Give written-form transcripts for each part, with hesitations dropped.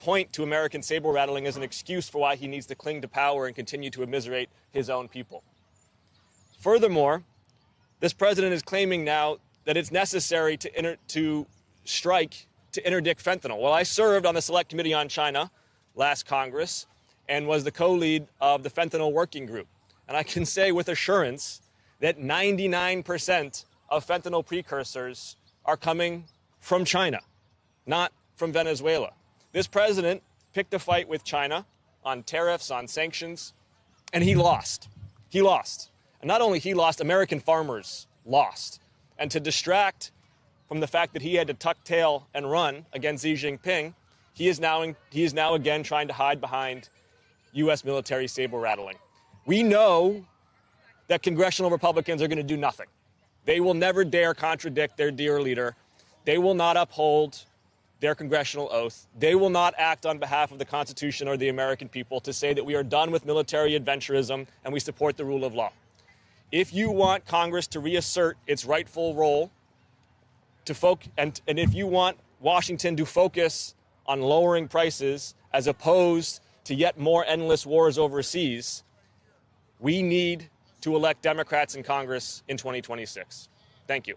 point to American saber rattling as an excuse for why he needs to cling to power and continue to immiserate his own people. Furthermore, this president is claiming now that it's necessary to interdict fentanyl. Well, I served on the Select Committee on China last Congress and was the co-lead of the fentanyl working group. And I can say with assurance that 99% of fentanyl precursors are coming from China, not from Venezuela. This president picked a fight with China on tariffs, on sanctions, and he lost. He lost. And not only he lost, American farmers lost. And to distract from the fact that he had to tuck tail and run against Xi Jinping, he is now again trying to hide behind U.S. military saber rattling. We know that congressional Republicans are going to do nothing. They will never dare contradict their dear leader. They will not uphold their congressional oath. They will not act on behalf of the Constitution or the American people to say that we are done with military adventurism and we support the rule of law. If you want Congress to reassert its rightful role and if you want Washington to focus on lowering prices as opposed to yet more endless wars overseas, we need to elect Democrats in Congress in 2026. Thank you.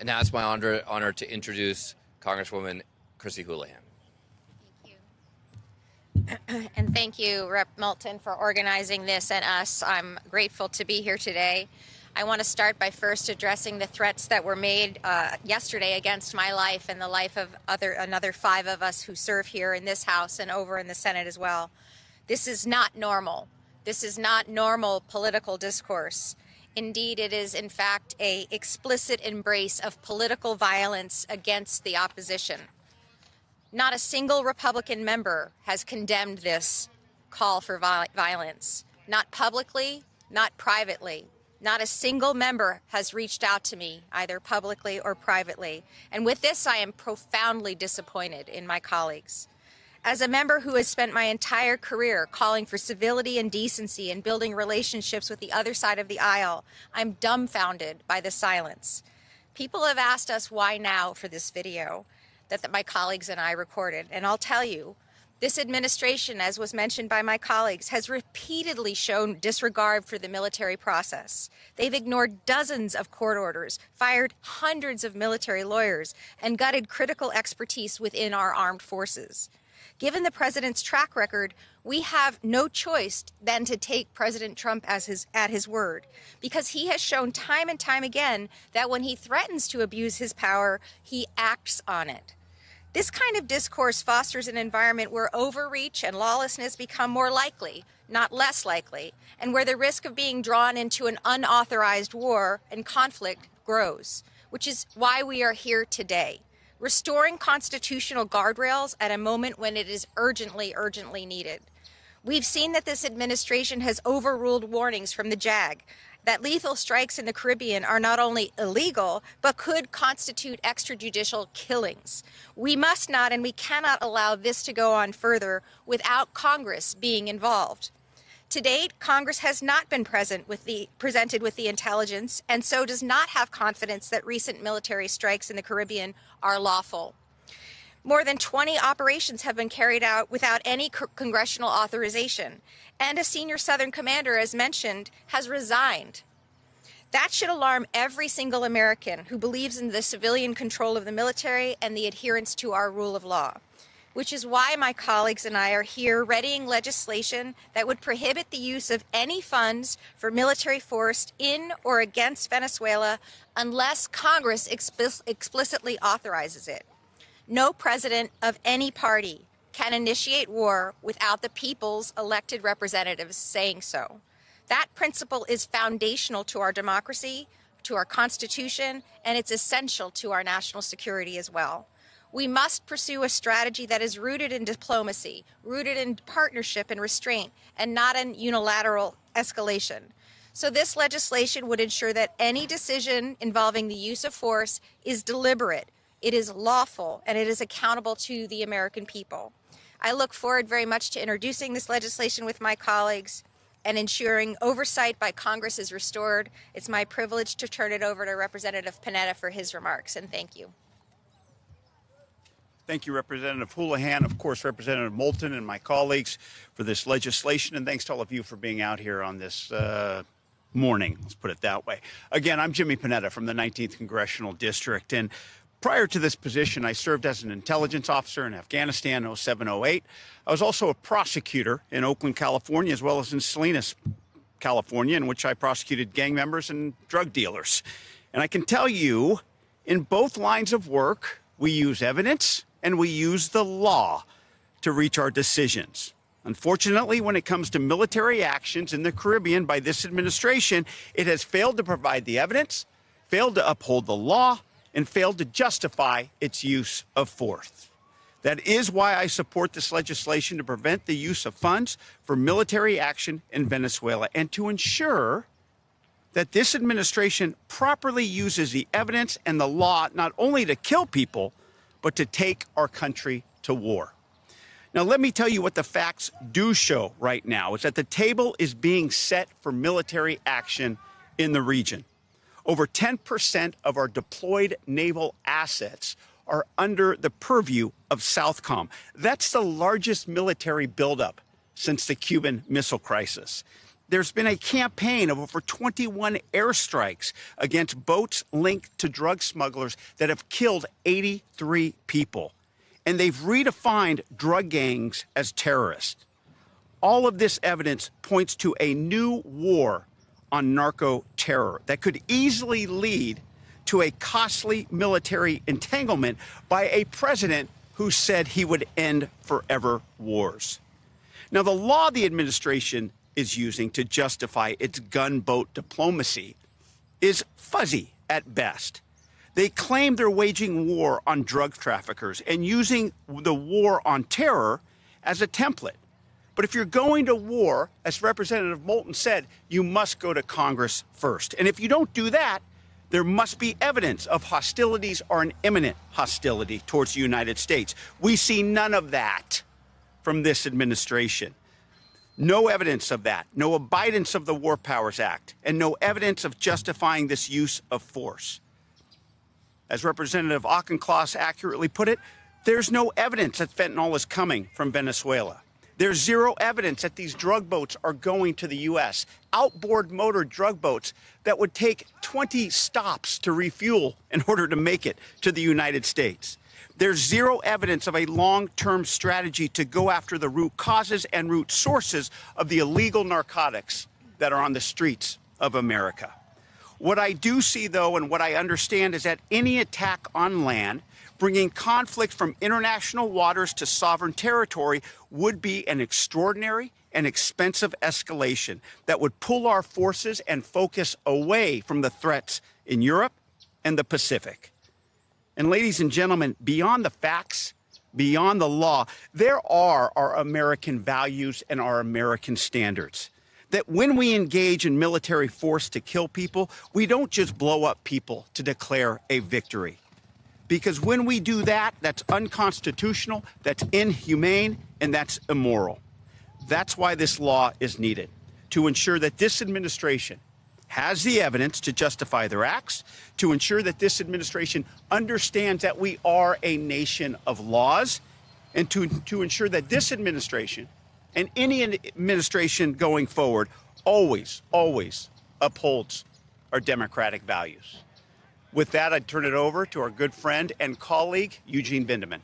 And now it's my honor to introduce Congresswoman Chrissy Houlihan. Thank you. And thank you, Rep. Moulton, for organizing this and us. I'm grateful to be here today. I want to start by first addressing the threats that were made yesterday against my life and the life of another 5 of us who serve here in this House and over in the Senate as well. This is not normal. This is not normal political discourse. Indeed, it is, in fact, an explicit embrace of political violence against the opposition. Not a single Republican member has condemned this call for violence, not publicly, not privately. Not a single member has reached out to me, either publicly or privately. And with this, I am profoundly disappointed in my colleagues. As a member who has spent my entire career calling for civility and decency and building relationships with the other side of the aisle, I'm dumbfounded by the silence. People have asked us why now for this video that my colleagues and I recorded. And I'll tell you, this administration, as was mentioned by my colleagues, has repeatedly shown disregard for the military process. They've ignored dozens of court orders, fired hundreds of military lawyers, and gutted critical expertise within our armed forces. Given the president's track record, we have no choice than to take President Trump at his word, because he has shown time and time again that when he threatens to abuse his power, he acts on it. This kind of discourse fosters an environment where overreach and lawlessness become more likely, not less likely, and where the risk of being drawn into an unauthorized war and conflict grows, which is why we are here today, restoring constitutional guardrails at a moment when it is urgently, urgently needed. We've seen that this administration has overruled warnings from the JAG that lethal strikes in the Caribbean are not only illegal, but could constitute extrajudicial killings. We must not and we cannot allow this to go on further without Congress being involved. To date, Congress has not been presented with the intelligence and so does not have confidence that recent military strikes in the Caribbean are lawful. More than 20 operations have been carried out without any congressional authorization, and a senior Southern commander, as mentioned, has resigned. That should alarm every single American who believes in the civilian control of the military and the adherence to our rule of law, which is why my colleagues and I are here readying legislation that would prohibit the use of any funds for military force in or against Venezuela unless Congress explicitly authorizes it. No president of any party can initiate war without the people's elected representatives saying so. That principle is foundational to our democracy, to our Constitution, and it's essential to our national security as well. We must pursue a strategy that is rooted in diplomacy, rooted in partnership and restraint, and not in unilateral escalation. So this legislation would ensure that any decision involving the use of force is deliberate, it is lawful, and it is accountable to the American people. I look forward very much to introducing this legislation with my colleagues and ensuring oversight by Congress is restored. It's my privilege to turn it over to Representative Panetta for his remarks, and thank you. Thank you, Representative Houlihan, of course, Representative Moulton and my colleagues for this legislation, and thanks to all of you for being out here on this morning, let's put it that way. Again, I'm Jimmy Panetta from the 19th Congressional District, and prior to this position, I served as an intelligence officer in Afghanistan in 07-08. I was also a prosecutor in Oakland, California, as well as in Salinas, California, in which I prosecuted gang members and drug dealers. And I can tell you, in both lines of work, we use evidence and we use the law to reach our decisions. Unfortunately, when it comes to military actions in the Caribbean by this administration, it has failed to provide the evidence, failed to uphold the law, and failed to justify its use of force. That is why I support this legislation to prevent the use of funds for military action in Venezuela and to ensure that this administration properly uses the evidence and the law not only to kill people, but to take our country to war. Now, let me tell you what the facts do show right now is that the table is being set for military action in the region. Over 10% of our deployed naval assets are under the purview of Southcom. That's the largest military buildup since the Cuban Missile Crisis. There's been a campaign of over 21 airstrikes against boats linked to drug smugglers that have killed 83 people. And they've redefined drug gangs as terrorists. All of this evidence points to a new war on narco terror that could easily lead to a costly military entanglement by a president who said he would end forever wars. Now, the law the administration is using to justify its gunboat diplomacy is fuzzy at best. They claim they're waging war on drug traffickers and using the war on terror as a template. But if you're going to war, as Representative Moulton said, you must go to Congress first. And if you don't do that, there must be evidence of hostilities or an imminent hostility towards the United States. We see none of that from this administration. No evidence of that, no abidance of the War Powers Act, and no evidence of justifying this use of force. As Representative Auchincloss accurately put it, there's no evidence that fentanyl is coming from Venezuela. There's zero evidence that these drug boats are going to the U.S. Outboard motor drug boats that would take 20 stops to refuel in order to make it to the United States. There's zero evidence of a long-term strategy to go after the root causes and root sources of the illegal narcotics that are on the streets of America. What I do see, though, and what I understand is that any attack on land, bringing conflict from international waters to sovereign territory, would be an extraordinary and expensive escalation that would pull our forces and focus away from the threats in Europe and the Pacific. And ladies and gentlemen, beyond the facts, beyond the law, there are our American values and our American standards. That when we engage in military force to kill people, we don't just blow up people to declare a victory. Because when we do that, that's unconstitutional, that's inhumane, and that's immoral. That's why this law is needed, to ensure that this administration has the evidence to justify their acts, to ensure that this administration understands that we are a nation of laws, and to ensure that this administration and any administration going forward always upholds our democratic values. With that, I turn it over to our good friend and colleague, Eugene Vindeman.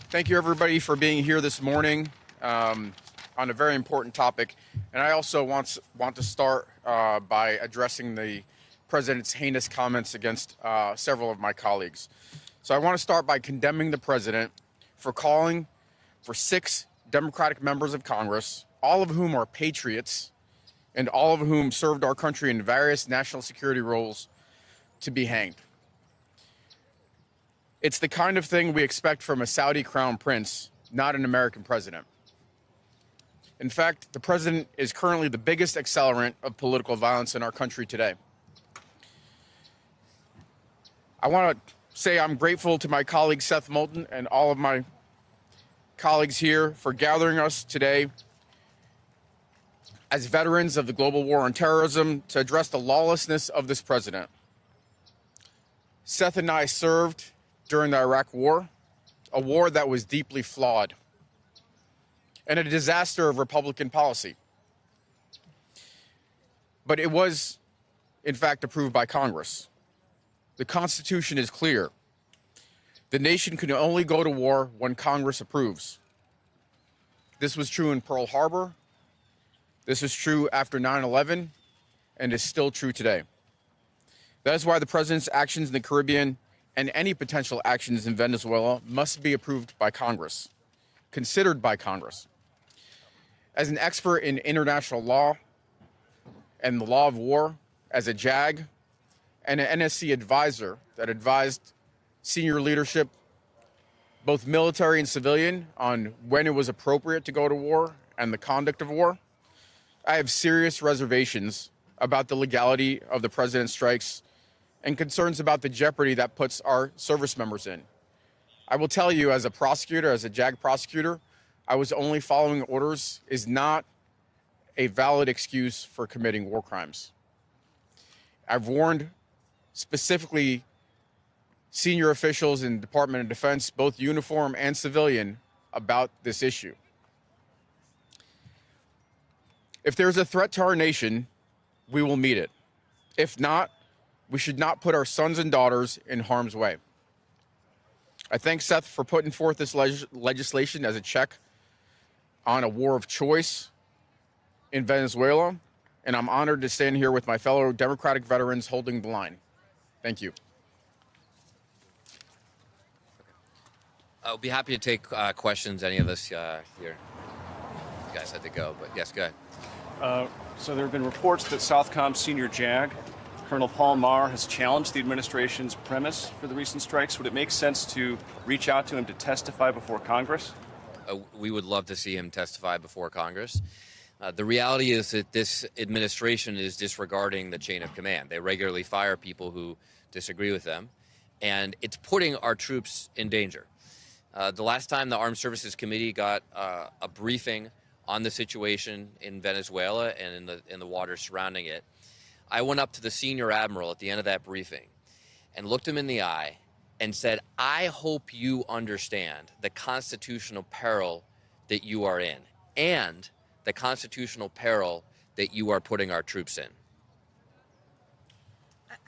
Thank you, everybody, for being here this morning on a very important topic. And I also want to start by addressing the president's heinous comments against several of my colleagues. So I want to start by condemning the president for calling for 6 Democratic members of Congress, all of whom are patriots, and all of whom served our country in various national security roles, to be hanged. It's the kind of thing we expect from a Saudi crown prince, not an American president. In fact, the president is currently the biggest accelerant of political violence in our country today. I want to say I'm grateful to my colleague Seth Moulton and all of my colleagues here for gathering us today as veterans of the global war on terrorism to address the lawlessness of this president. Seth and I served during the Iraq War, a war that was deeply flawed and a disaster of Republican policy. But it was, in fact, approved by Congress. The Constitution is clear. The nation can only go to war when Congress approves. This was true in Pearl Harbor. This was true after 9/11, and is still true today. That is why the president's actions in the Caribbean and any potential actions in Venezuela must be approved by Congress, considered by Congress. As an expert in international law and the law of war, as a JAG and an NSC advisor that advised senior leadership, both military and civilian, on when it was appropriate to go to war and the conduct of war, I have serious reservations about the legality of the president's strikes and concerns about the jeopardy that puts our service members in. I will tell you, as a prosecutor, as a JAG prosecutor, I was only following orders is not a valid excuse for committing war crimes. I've warned specifically senior officials in the Department of Defense, both uniform and civilian, about this issue. If there's a threat to our nation, we will meet it. If not, we should not put our sons and daughters in harm's way. I thank Seth for putting forth this legislation as a check on a war of choice in Venezuela, and I'm honored to stand here with my fellow Democratic veterans holding the line. Thank you. I'll be happy to take questions, any of us here. You guys had to go, but yes, go ahead. So there have been reports that Southcom senior JAG, Colonel Paul Maher, has challenged the administration's premise for the recent strikes. Would it make sense to reach out to him to testify before Congress? We would love to see him testify before Congress. The reality is that this administration is disregarding the chain of command. They regularly fire people who disagree with them, and it's putting our troops in danger. The last time the Armed Services Committee got a briefing on the situation in Venezuela and in the waters surrounding it, I went up to the senior admiral at the end of that briefing and looked him in the eye and said, I hope you understand the constitutional peril that you are in and the constitutional peril that you are putting our troops in.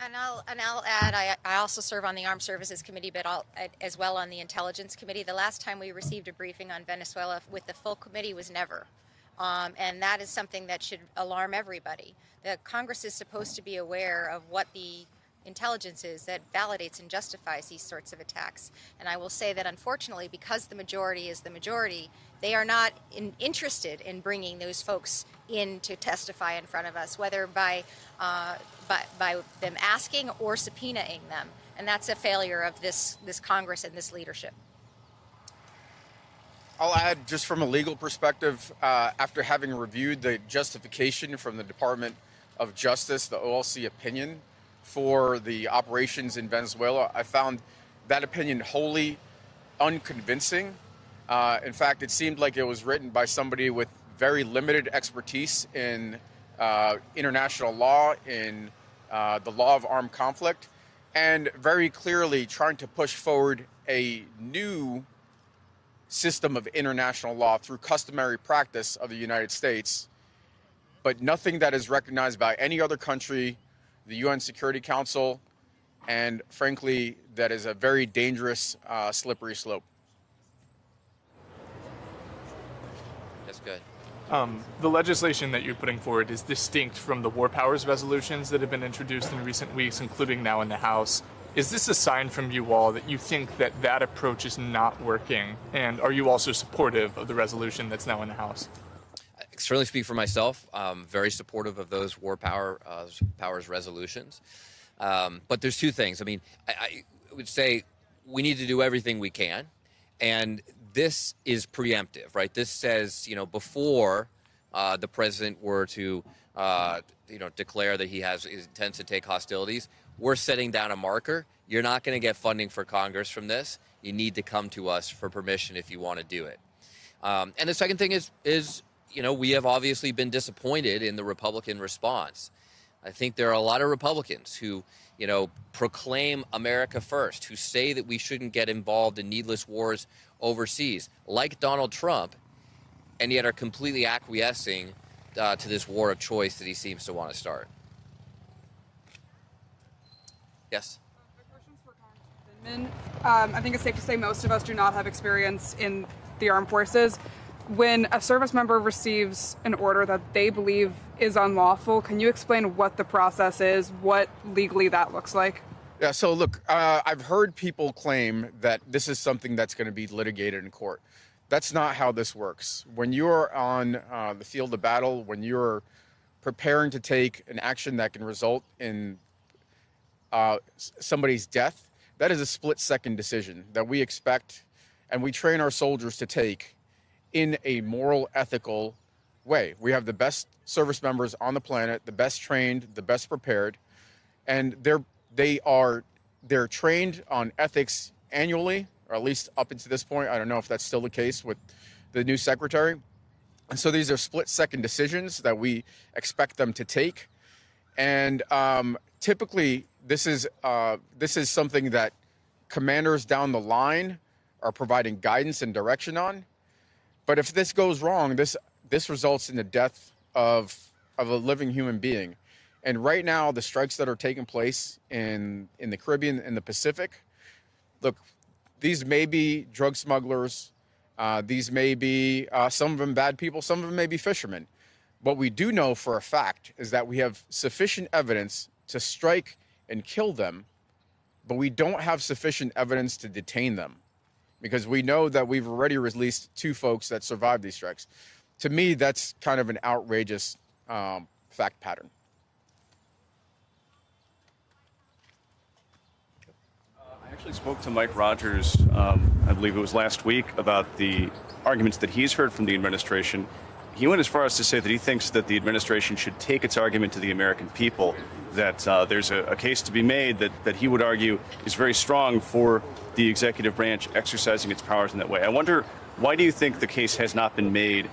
And I'll add, I also serve on the Armed Services Committee, but as well on the Intelligence Committee. The last time we received a briefing on Venezuela with the full committee was never. And that is something that should alarm everybody. The Congress is supposed to be aware of what the intelligence is that validates and justifies these sorts of attacks. And I will say that unfortunately, because the majority is the majority, they are not interested in bringing those folks in to testify in front of us, whether by them asking or subpoenaing them. And that's a failure of this Congress and this leadership. I'll add, just from a legal perspective, after having reviewed the justification from the Department of Justice, the OLC opinion for the operations in Venezuela, I found that opinion wholly unconvincing. In fact, it seemed like it was written by somebody with very limited expertise in international law, in the law of armed conflict, and very clearly trying to push forward a new system of international law through customary practice of the United States, but nothing that is recognized by any other country, the UN Security Council, and frankly, that is a very dangerous, slippery slope. That's good. The legislation that you're putting forward is distinct from the war powers resolutions that have been introduced in recent weeks, including now in the House. Is this a sign from you all that you think that that approach is not working? And are you also supportive of the resolution that's now in the House? I can certainly speak for myself. Very supportive of those war powers resolutions. But there's two things. I mean, I would say we need to do everything we can. And this is preemptive, right? This says, before the president were to, declare that he intends to take hostilities, we're setting down a marker. You're not going to get funding for Congress from this. You need to come to us for permission if you want to do it. And the second thing is we have obviously been disappointed in the Republican response. I think there are a lot of Republicans who, proclaim America first, who say that we shouldn't get involved in needless wars overseas, like Donald Trump, and yet are completely acquiescing to this war of choice that he seems to want to start. Yes? My question's for Congressman Vindman. I think it's safe to say most of us do not have experience in the armed forces. When a service member receives an order that they believe is unlawful, can you explain what the process is, what legally that looks like? Yeah, so look, I've heard people claim that this is something that's going to be litigated in court. That's not how this works. When you're on the field of battle, when you're preparing to take an action that can result in somebody's death, that is a split-second decision that we expect and we train our soldiers to take in a moral, ethical way. We have the best service members on the planet, the best trained, the best prepared, and they're trained on ethics annually, or at least up until this point. I don't know if that's still the case with the new secretary. And so these are split-second decisions that we expect them to take. And typically, this is something that commanders down the line are providing guidance and direction on. But if this goes wrong, this results in the death of a living human being. And right now, the strikes that are taking place in the Caribbean and the Pacific, look, these may be drug smugglers. These may be, some of them bad people, some of them may be fishermen. What we do know for a fact is that we have sufficient evidence to strike and kill them, but we don't have sufficient evidence to detain them, because we know that we've already released 2 folks that survived these strikes. To me, that's kind of an outrageous fact pattern. I actually spoke to Mike Rogers, I believe it was last week, about the arguments that he's heard from the administration. He went as far as to say that he thinks that the administration should take its argument to the American people, that there's a case to be made that he would argue is very strong for the executive branch exercising its powers in that way. I wonder, why do you think the case has not been made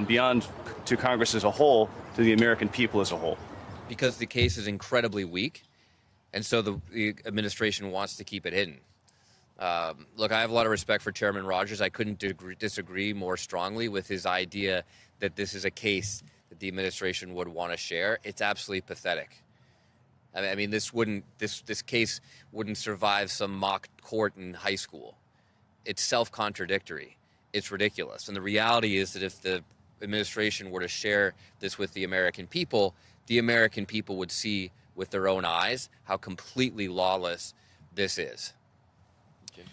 beyond to Congress as a whole, to the American people as a whole? Because the case is incredibly weak, and so the administration wants to keep it hidden. Look, I have a lot of respect for Chairman Rogers. I couldn't disagree more strongly with his idea that this is a case that the administration would want to share. It's absolutely pathetic. I mean, this case wouldn't survive some mock court in high school. It's self-contradictory. It's ridiculous. And the reality is that if the administration were to share this with the American people would see with their own eyes how completely lawless this is. Okay.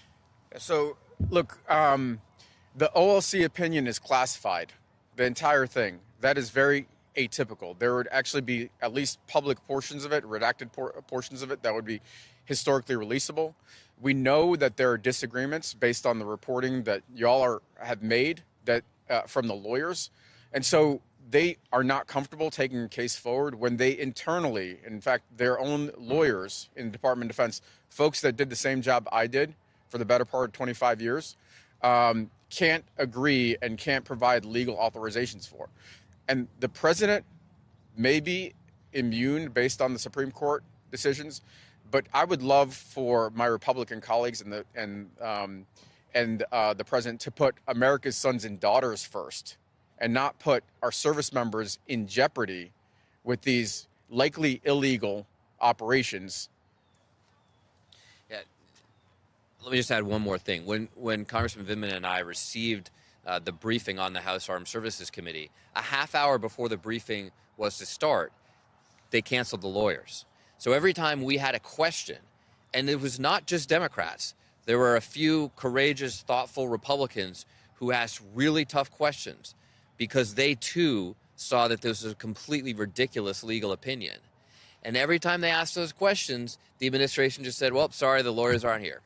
So, look, the OLC opinion is classified, the entire thing. That is very atypical. There would actually be at least public portions of it, redacted portions of it, that would be historically releasable. We know that there are disagreements based on the reporting that y'all have made that from the lawyers. And so they are not comfortable taking a case forward when they internally, in fact, their own lawyers in the Department of Defense, folks that did the same job I did for the better part of 25 years, can't agree and can't provide legal authorizations for. And the president may be immune based on the Supreme Court decisions, but I would love for my Republican colleagues and the president to put America's sons and daughters first, and not put our service members in jeopardy with these likely illegal operations. Yeah. Let me just add one more thing. When Congressman Vindman and I received the briefing on the House Armed Services Committee, a half hour before the briefing was to start, they canceled the lawyers. So every time we had a question, and it was not just Democrats, there were a few courageous, thoughtful Republicans who asked really tough questions because they too saw that this was a completely ridiculous legal opinion. And every time they asked those questions, the administration just said, well, sorry, the lawyers aren't here.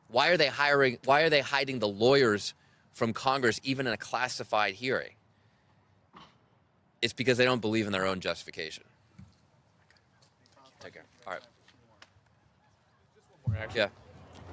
Why are they hiding the lawyers from Congress even in a classified hearing? It's because they don't believe in their own justification. Take care. All right. Just one more, actually. Yeah.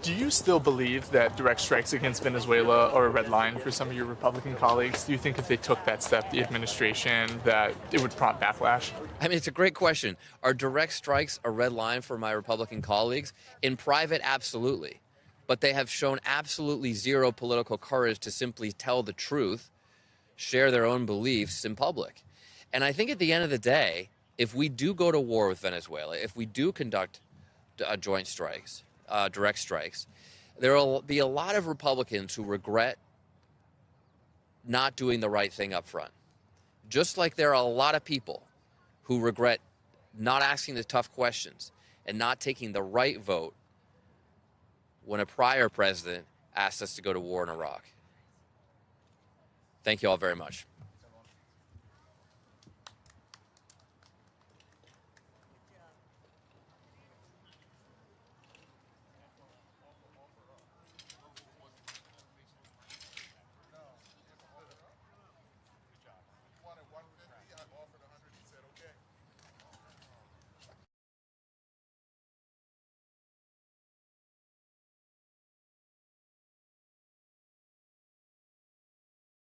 Do you still believe that direct strikes against Venezuela are a red line for some of your Republican colleagues? Do you think if they took that step, the administration, that it would prompt backlash? I mean, it's a great question. Are direct strikes a red line for my Republican colleagues? In private, absolutely. But they have shown absolutely zero political courage to simply tell the truth, share their own beliefs in public. And I think at the end of the day, if we do go to war with Venezuela, if we do conduct joint strikes, direct strikes, there will be a lot of Republicans who regret not doing the right thing up front. Just like there are a lot of people who regret not asking the tough questions and not taking the right vote when a prior president asked us to go to war in Iraq. Thank you all very much.